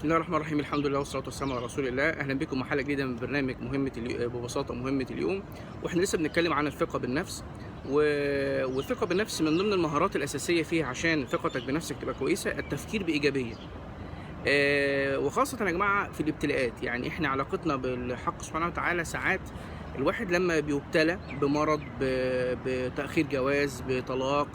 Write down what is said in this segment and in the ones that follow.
بسم الله الرحمن الرحيم. الحمد لله والصلاة والسلام على رسول الله. أهلا بكم مع حلقة جديدة من برنامج ببساطة مهمة اليوم. وإحنا لسه بنتكلم عن الثقة بالنفس والثقة بالنفس من ضمن المهارات الأساسية فيها عشان ثقتك بنفسك تبقى كويسة التفكير بإيجابية. وخاصة يا جماعة في الابتلاءات، يعني إحنا علاقتنا بالحق سبحانه وتعالى ساعات الواحد لما بيبتلى بمرض، بتأخير جواز، بطلاق،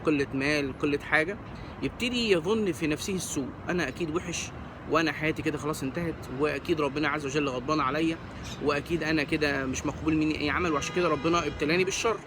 قلة مال، قلة حاجة، يبتدي يظن في نفسه السوء. أنا أكيد وحش، وأنا حياتي كده خلاص انتهت، وأكيد ربنا عز وجل غضبان عليا، وأكيد أنا كده مش مقبول مني أي عمل، وعشان كده ربنا ابتلاني بالشر.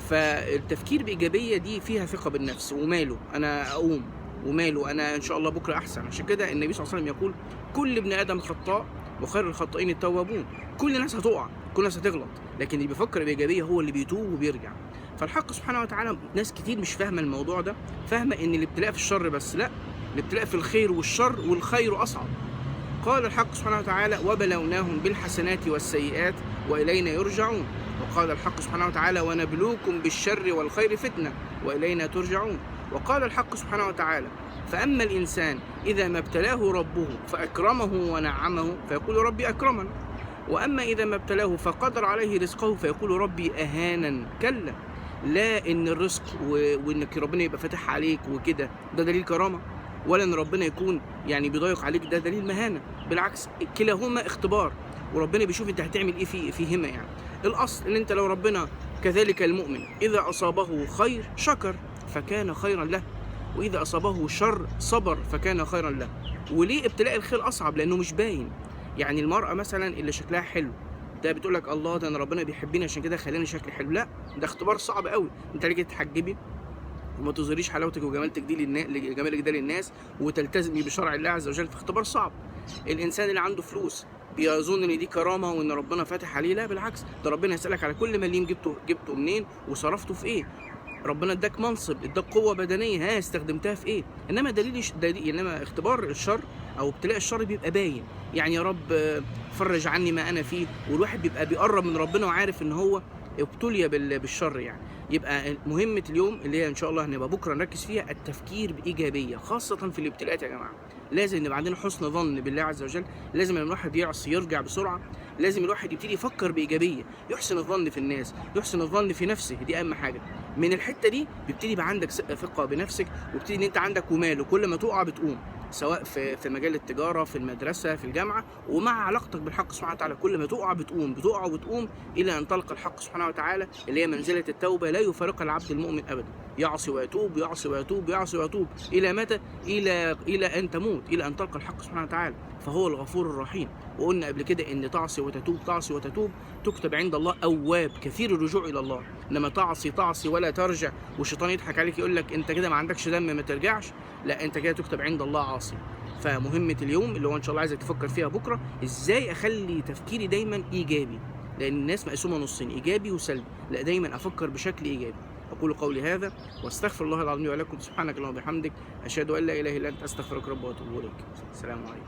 فالتفكير بإيجابية دي فيها ثقة بالنفس. وماله أنا أقوم، وماله أنا إن شاء الله بكرة أحسن. عشان كده النبي صلى الله عليه وسلم يقول: كل ابن آدم خطاء وخير الخطائين التوابون. كل الناس هتقع، كل الناس هتغلط، لكن اللي بيفكر بإيجابية هو اللي بيتوب وبيرجع. فالحق سبحانه وتعالى ناس كتير مش فاهمة الموضوع ده، فاهمة إن الابتلاء في الشر بس، لا، الابتلاء في الخير والشر، والخير أصعب. قال الحق سبحانه وتعالى: وبلوناهم بالحسنات والسيئات وإلينا يرجعون. وقال الحق سبحانه وتعالى: ونبلوكم بالشر والخير فتنة وإلينا ترجعون. وقال الحق سبحانه وتعالى: فأما الإنسان إذا ما ابتلاه ربه فأكرمه ونعمه فيقول ربي أكرمن، وأما إذا ما ابتلاه فقدر عليه رزقه فيقول ربي أهانن. كلا، لا إن الرزق وإنك ربنا يبقى فاتح عليك وكده ده دليل كرامة، ولا إن ربنا يكون يعني بيضايق عليك ده دليل مهانة. بالعكس، كلاهما اختبار، وربنا بيشوف أنت هتعمل إيه فيهما. يعني الأصل إن أنت لو ربنا كذلك المؤمن إذا أصابه خير شكر فكان خيرا له، وإذا أصابه شر صبر فكان خيرا له. وليه ابتلاء الخير أصعب؟ لأنه مش باين. يعني المرأة مثلا اللي شكلها حلو ده بتقول لك الله ده أنا ربنا بيحبني عشان كده خلاني شكلي حلو. لا، ده اختبار صعب قوي. أنت ليه تتحجبي وما تظهريش حلاوتك وجمالك ده للناس، وتلتزمي بشرع الله عز وجل في اختبار صعب. الإنسان اللي عنده فلوس بيظن ان دي كرامه وان ربنا فاتح عليه، لا بالعكس، ده ربنا يسألك على كل مليم جبته منين وصرفته في ايه. ربنا اداك منصب، اداك قوه بدنيه، ها استخدمتها في ايه. انما انما اختبار الشر او ابتلاء الشر بيبقى باين. يعني يا رب فرج عني ما انا فيه، والواحد بيبقى بيقرب من ربنا وعارف ان هو ابتلي بالشر. يعني يبقى مهمة اليوم اللي هي ان شاء الله هنبقى بكره نركز فيها التفكير بايجابيه، خاصه في الابتلاءات يا جماعه. لازم نبقى عندنا حسن ظن بالله عز وجل، لازم الواحد يعصي يرجع بسرعه، لازم الواحد يبتدي يفكر بايجابيه، يحسن الظن في الناس، يحسن الظن في نفسه، دي اهم حاجه. من الحته دي بيبتدي يبقى عندك ثقه بنفسك، وبتدي ان انت عندك ومال، وكل ما تقع بتقوم، سواء في مجال التجاره، في المدرسه، في الجامعه، ومع علاقتك بالحق سبحانه وتعالى. كل ما تقع بتقوم، بتقع وبتقوم، الى ان تلقى الحق سبحانه وتعالى اللي هي منزله التوبه لا يفارقها العبد المؤمن ابدا. يعصي ويتوب، يعصي ويتوب، يعصي ويتوب، الى متى؟ الى ان تموت، الى ان تلقى الحق سبحانه وتعالى. فهو الغفور الرحيم. وقلنا قبل كده ان تعصي وتتوب، تعصي وتتوب، تكتب عند الله اواب كثير الرجوع الى الله. انما تعصي ولا ترجع، والشيطان يضحك عليك يقول لك انت كده ما عندكش دم ما ترجعش، لا، انت كده تكتب عند الله عاصي. فمهمة اليوم اللي هو ان شاء الله عايزك تفكر فيها بكره، ازاي اخلي تفكيري دايما ايجابي، لان الناس مقسومه نصين، ايجابي وسلبي. لا، دايما افكر بشكل ايجابي. اقول قولي هذا واستغفر الله العظيم ولكم. سبحانك اللهم وبحمدك، اشهد ان لا اله الا انت، استغفرك رب واتوب اليك. السلام عليكم.